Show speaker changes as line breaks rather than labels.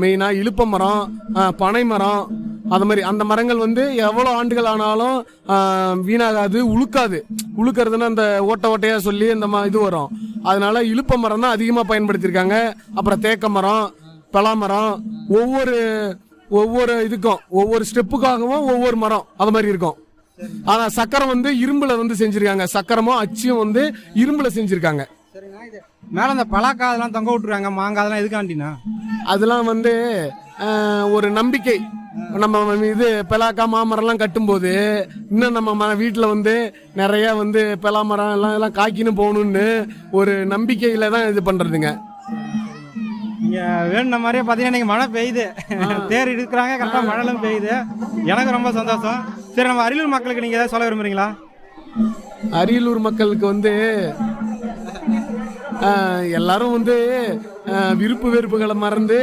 மெயினாக இலுப்ப மரம், பனை மரம், அது மாதிரி அந்த மரங்கள் வந்து எவ்வளோ ஆண்டுகள் ஆனாலும் வீணாகாது, உழுக்காது. உழுக்கிறதுனா அந்த ஓட்டையாக சொல்லி இந்த இது வரும். அதனால இலுப்ப மரம் தான் அதிகமாக பயன்படுத்தியிருக்காங்க. அப்புறம் தேக்க மரம், பலாமரம், ஒவ்வொரு இதுக்கும் ஒவ்வொரு ஸ்டெப்புக்காகவும் ஒவ்வொரு மரம் அது மாதிரி இருக்கும். ஆனால் சக்கரம் வந்து இரும்புல வந்து செஞ்சிருக்காங்க. சக்கரமும் அச்சியும் வந்து இரும்புல செஞ்சிருக்காங்க.
மேலே அந்த பலாக்காய் அதெல்லாம் தொங்க விட்டுருக்காங்க, மாங்காய் அதெல்லாம் எதுக்காண்டினா?
அதெல்லாம் வந்து ஒரு நம்பிக்கை. நம்ம இது பலாக்கா மாமரம்லாம் கட்டும்போது இன்னும் நம்ம வீட்டில் வந்து நிறைய வந்து பலாமரம் எல்லாம் காய்க்கின்னு போகணும்னு ஒரு நம்பிக்கையில தான் இது பண்றதுங்க.
நீங்க வேணுன மாதிரியே பார்த்தீங்கன்னா இன்னைக்கு மழை பெய்யுது, தேர் இருக்கிறாங்க, கரெக்டாக மழைலாம் பெய்யுது. எனக்கு ரொம்ப சந்தோஷம். சரி, நம்ம அரியலூர் மக்களுக்கு நீங்க ஏதாவது சொல்ல விரும்புறீங்களா?
அரியலூர் மக்களுக்கு வந்து எல்லாரும் வந்து விருப்பு வெறுப்புகளை மறந்து